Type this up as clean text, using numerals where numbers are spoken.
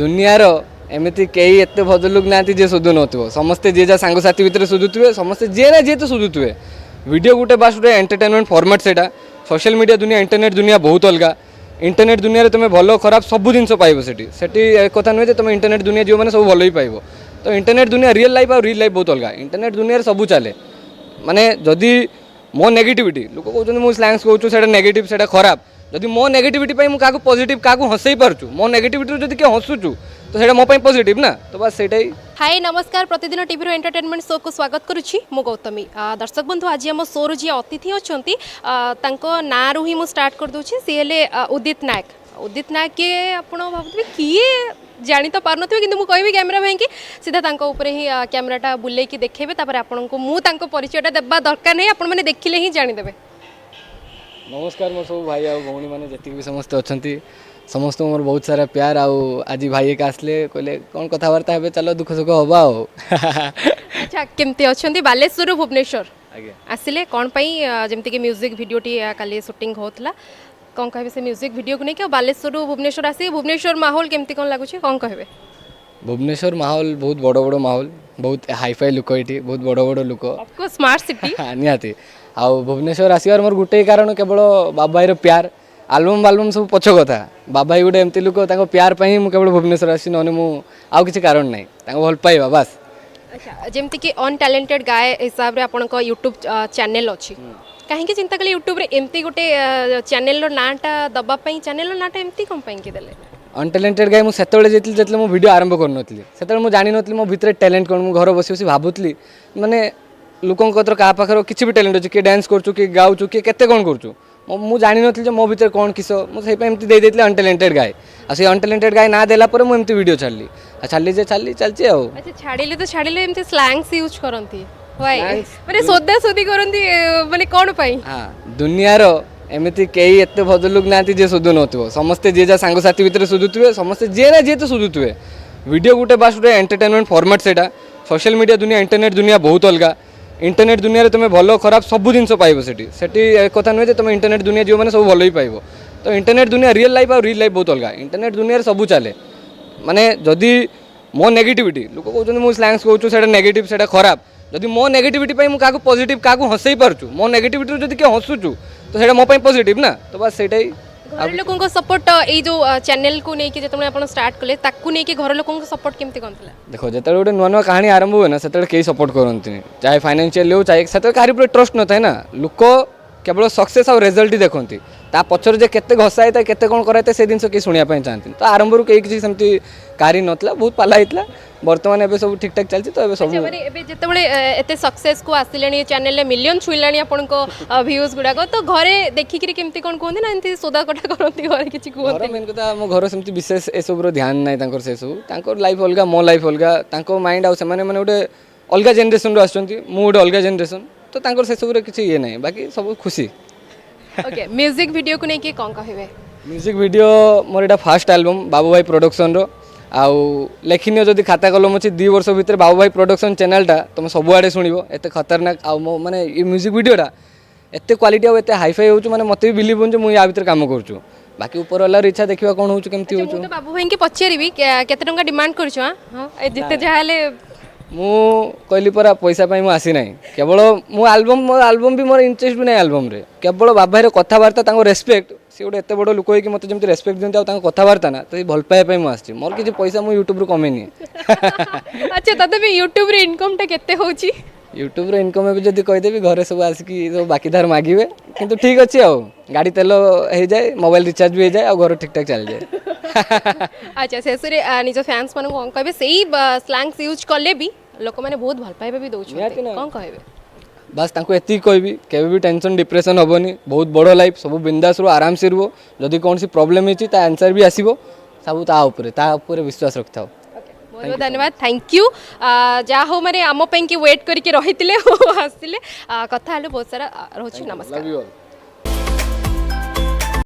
दुनियार एमती कई एत भद्रलोक ना जे सुधु नथिबो समस्ते जे जा सांग साथी भितर सुधुवे समस्ते जे ना जे तो सुधुवे वीडियो गोटे बास गोटे एंटरटेनमेंट फॉर्मेट सेटा सोशल मीडिया दुनिया इंटरनेट दुनिया बहुत अलग इंटरनेट दुनिया तुम भल खराब सब जिन पाइब से कथा नुहे तुम इंटरनेट दुनिया जो मैंने सब भल ही पाइब तो इंटरनेट दुनिया रियल लाइफ और रियल लाइफ बहुत अलग इंटरनेट दुनिया सब चले माने जदि मो नेगेटिविटी लोक कहते मुझे स्लैंग्स कहूँ से नेगेटिव से खराब जदि मो नेगेटिविटी क्या पॉजिटिव क्या हसई पार्छु मो नेगेटिविटी जदि किए हसुचु तो सेटा मो पॉजिटिव ना तो बस सेटा ही। हाय नमस्कार प्रतिदिन टीवी एंटरटेनमेंट शो को स्वागत करुच्ची मु गौतमी दर्शक बंधु आज आम शो रु जी अतिथि अच्छा ना रू ही मुझे स्टार्ट कर दूसरी सी हेले उदित नायक किए आप भावुवे किए जानी तो पार थे कि मुझे कैमेरा भाई कि सीधा ऊपर ही कैमेराटा बुले देखेबे आपन को मुझे परिचयटा देवा दरकार नहीं आपण मैंने देखिले ही जानीदेवे। नमस्कार मोर सब भाई आ भौणी मैंने जी भी समस्त अच्छा समस्त मोर बहुत सारा प्यार आज भाई एक आसले कहले कौन कथबार्ता हे चलो दुख सुख हवा अच्छा केमती अच्छा बालेश्वर भुवनेश्वर आसिले कौन जमती कि म्यूजिक भिडटी काली शूटिंग होता कौन कहे से म्यूजिक वीडियो को नहीं बालेश्वर भुवनेश्वर आसी भुवनेश्वर माहौल केमती कौन लगुच कौन कहे भुवनेश्वर माहौल बहुत बड़ बड़ माहौल बहुत हाईफाई लुक ये बहुत बड़ बड़ लुक स्मार्ट सिटी निहाती आ भुवनेश्वर आसवर मोर गोटे कारण केवल बाबा भाई प्यार आलबम सब पछ कथा बाबा भाई गोटे एमती लुक प्यार पर ही मुझे केवल भुवनेश्वर आसी ना किसी कारण ना भल पाइबा बास। अच्छा जमती कि अनटैलेंटेड गाय हिसाब से आपण यूट्यूब चैनल अच्छी कहीं चिंता कले यूट्यूब रे एमती गोटे चैनल नाटा दबापी चैनल नाटा एमती कौन पाई देले अनटैलेंटेड गाय मुझे जो मो वीडियो आरंभ कर मुझे जानी नी मो भितर टैलेंट कौन मुझे घर बसी बसी भावुली माने लोकों क्या पाखर किसी भी टैलेंट अच्छे किए डांस करूँ कि गाँचु किए केते कौन करूँ मुझे जानी नी मो भितर कौन किस मुझे एमती दे देती अनटैलेंटेड गाय आ से अनटैलेंटेड गाय ना देला पर मुझे वीडियो छाड़ी छाड़ी चलती अच्छा छाड़िले तो छाड़िले एमती स्लैंग्स यूज करती माने सोदा सोदी करंती माने कोन पई हां दुनियार एमती कई एत भद्रलोक ना जे सुधु नथिबो समस्ते जे जा सांग साथी भितर सुधुवे समस्ते जे ना जे तो सुधुवे वीडियो गोटे बास गोटे एंटरटेनमेंट फॉर्मेट सेटा सोशल मीडिया दुनिया इंटरनेट दुनिया बहुत अलग इंटरनेट दुनिया तुम भल खराब सब जिन पाइब से कथा नुहे तुम इंटरनेट दुनिया जो मैंने सब भल ही पाइब तो इंटरनेट दुनिया रियल लाइफ और रियल लाइफ बहुत अलग इंटरनेट दुनिया सब चले माने जदि मो नेगेटिविटी लोक कहते मुझे स्लैंग्स कहूँ से नेगेटिव से खराब जदि मो नेगेटिविटी क्या पॉजिटिव क्या हसई पार्छु मो नेगेटिविटी जदि किए हसुचु तो सेटा मो पॉजिटिव ना तो बस सेटा ही। घर लोकों सपोर्ट ये जो चैनल को लेकिन जो आप स्टार्ट कले ताकू नहीं घर लोकों सपोर्ट केमती कौन था देखो जो गोटे नुआ नुआ कहानी आरंभ हुए ना से कई सपोर्ट करते चाहे फाइनेंशियल हो चाहे से कहीं ट्रस्ट न था ना लोक केवल सक्सेस और रिजल्ट ही देखती ता पचर जे केते घसा है केते कौन कराए से जिन किए शुणा चाहती तो आरंभ कई किसी सेमती कारी नथला बहुत पाला होता बर्तमान एबे सब ठीक ठाक चलती तो एबे सब जितेबाला एते सक्सेस को आसिले चैनल मिलियन छुईलाणी आपण व्यूज गुड़ाक तो घरे देखिक केमती कौन कहते ना एमती सोदा कटा करती घरे किसी कहते मेन कथा मो घर सेमती विशेष ए सब ध्यान ना से सब लाइफ अलग मो लाइफ अलग माइंड आउ से माने गोटे अलग जेनरेशन आसुँच मु गोटे अलग जेनरेशन तो से सब किसी ये ना बाकी सब खुशी। ओके म्यूजिक वीडियो को लेकिन कौन कहे म्यूजिक वीडियो मोर एटा फर्स्ट एल्बम बाबू भाई प्रोडक्शन रो आउ लेखिन जदि खाता कलम अच्छी 2 वर्ष भितर बाबू भाई प्रोडक्शन चैनलटा तुम सबुआड़े शुणव एत खतरनाक आउ माने ये म्यूजिक वीडियोटा एत क्वालिटी आउ एत हाईफाई हो माने मत भी बिलीव हो मुझे या भितर काम करूँ बाकी ऊपर वाला इच्छा देखा कौन होमती हो बाबू भाई की पचारि केते टंका डिमांड करते जहाँ मु कहली परा पैसा पाई आसी ना केवल मो आल्बम भी मोर इंटरेस्ट भी ना आल्बम रे केवल बाबा कथबार्ता रेस्पेक्ट सी गोटे एत बड़ लोक हो मत जमी रेस्पेक्ट दिखते कथबार्ता ना तो भल पाइबा आसी मोर किसी पैसा मुझे यूट्यूब रू कमेनी। अच्छा तथापि यूट्यूब रे इनकम टा केते होची यूट्यूब रे इनकम भी जब कहीदेवी घरे सब आसिकी सब बाकीदार मागे किंतु ठीक अच्छे आ गाड़ी तेल हो जाए मोबाइल रिचार्ज भी हो जाए और घर ठीक ठाक चल जाए। अच्छा शेष निज फैंस मान कहे से स्लैंग्स यूज कले भी लोक मैंने बहुत भल पाइबा भी दौरान कौन कहे बस तांको एति कहबी केबे भी टेंशन डिप्रेशन होबनी बहुत बड़ लाइफ सब बिंदास रो आराम से रुओ जदि कौन सी प्रॉब्लम होची ता आंसर भी आसीबो सब ता ऊपर विश्वास रखताओ। बहुत बहुत धन्यवाद थैंक यू जहाँ हो माने आम पे वेट करके रही आसते कथा बहुत सारा रोच नमस्कार।